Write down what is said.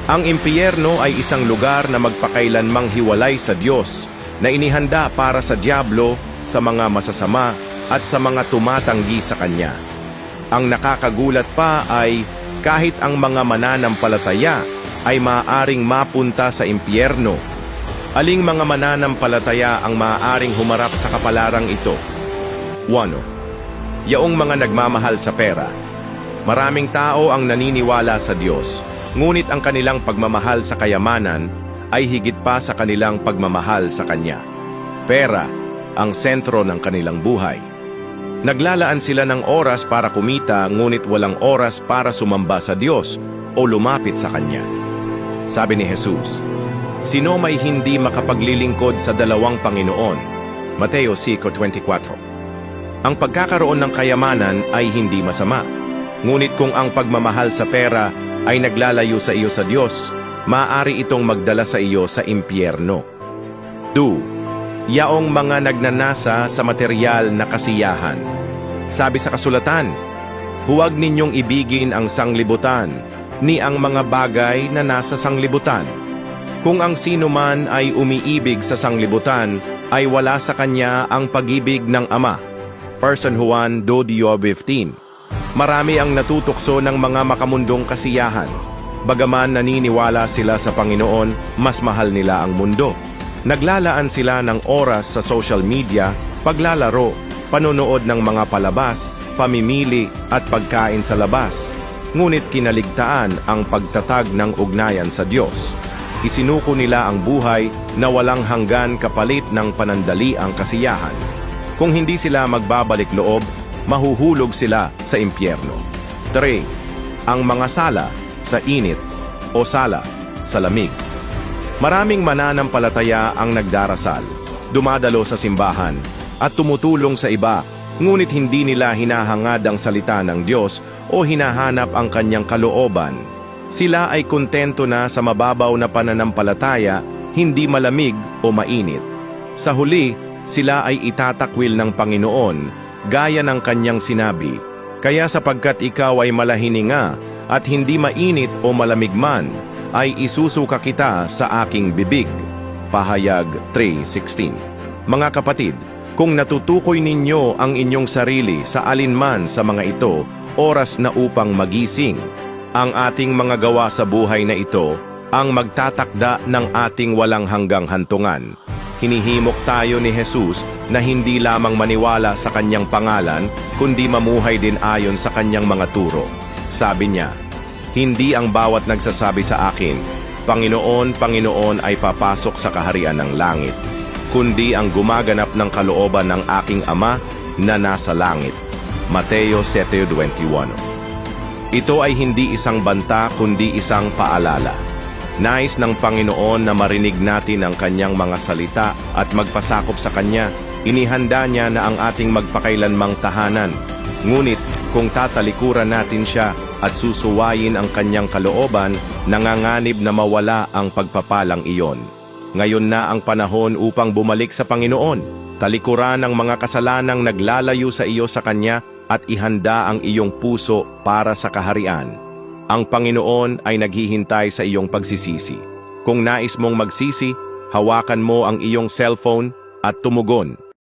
Ang impyerno ay isang lugar na magpakailanmang hiwalay sa Diyos, na inihanda para sa dyablo, sa mga masasama, at sa mga tumatanggi sa Kanya. Ang nakakagulat pa ay kahit ang mga mananampalataya ay maaaring mapunta sa impyerno. Aling mga mananampalataya ang maaaring humarap sa kapalarang ito? 1. Yaong mga nagmamahal sa pera. Maraming tao ang naniniwala sa Diyos, ngunit ang kanilang pagmamahal sa kayamanan ay higit pa sa kanilang pagmamahal sa Kanya. Pera ang sentro ng kanilang buhay. Naglalaan sila ng oras para kumita, ngunit walang oras para sumamba sa Diyos o lumapit sa Kanya. Sabi ni Jesus, sino may hindi makapaglilingkod sa dalawang Panginoon? Mateo 5:24. Ang pagkakaroon ng kayamanan ay hindi masama. Ngunit kung ang pagmamahal sa pera ay naglalayo sa iyo sa Diyos, maaari itong magdala sa iyo sa impyerno. 2. Yaong mga nagnanasa sa materyal na kasiyahan. Sabi sa kasulatan, huwag ninyong ibigin ang sanglibutan, ni ang mga bagay na nasa sanglibutan. Kung ang sino man ay umiibig sa sanglibutan, ay wala sa kanya ang pag-ibig ng Ama. 1 Juan 2:15. Marami ang natutukso ng mga makamundong kasiyahan. Bagaman naniniwala sila sa Panginoon, mas mahal nila ang mundo. Naglalaan sila ng oras sa social media, paglalaro, panonood ng mga palabas, pamimili at pagkain sa labas. Ngunit kinaligtaan ang pagtatag ng ugnayan sa Diyos. Isinuko nila ang buhay na walang hanggan kapalit ng panandaliang kasiyahan. Kung hindi sila magbabalik loob, mahuhulog sila sa impyerno. 3. Ang mga sala sa init o sala sa lamig. Maraming mananampalataya ang nagdarasal, dumadalo sa simbahan, at tumutulong sa iba, ngunit hindi nila hinahangad ang salita ng Diyos o hinahanap ang Kanyang kalooban. Sila ay kontento na sa mababaw na pananampalataya, hindi malamig o mainit. Sa huli, sila ay itatakwil ng Panginoon, gaya ng Kanyang sinabi, kaya sapagkat ikaw ay malahininga at hindi mainit o malamig man, ay isusuka kita sa aking bibig. Pahayag 3:16. Mga kapatid, kung natutukoy ninyo ang inyong sarili sa alinman sa mga ito, oras na upang magising. Ang ating mga gawa sa buhay na ito ang magtatakda ng ating walang hanggang hantungan. Hinihimok tayo ni Jesus na hindi lamang maniwala sa Kanyang pangalan, kundi mamuhay din ayon sa Kanyang mga turo. Sabi niya, hindi ang bawat nagsasabi sa akin, Panginoon, Panginoon ay papasok sa kaharian ng langit, kundi ang gumaganap ng kalooban ng aking Ama na nasa langit. Mateo 7:21. Ito ay hindi isang banta kundi isang paalala. Nais ng Panginoon na marinig natin ang Kanyang mga salita at magpasakop sa Kanya. Inihanda niya na ang ating magpakailanmang tahanan. Ngunit kung tatalikuran natin siya at susuwayin ang Kanyang kalooban, nanganganib na mawala ang pagpapalang iyon. Ngayon na ang panahon upang bumalik sa Panginoon. Talikuran ang mga kasalanang naglalayo sa iyo sa Kanya at ihanda ang iyong puso para sa kaharian. Ang Panginoon ay naghihintay sa iyong pagsisisi. Kung nais mong magsisi, hawakan mo ang iyong cellphone at tumugon.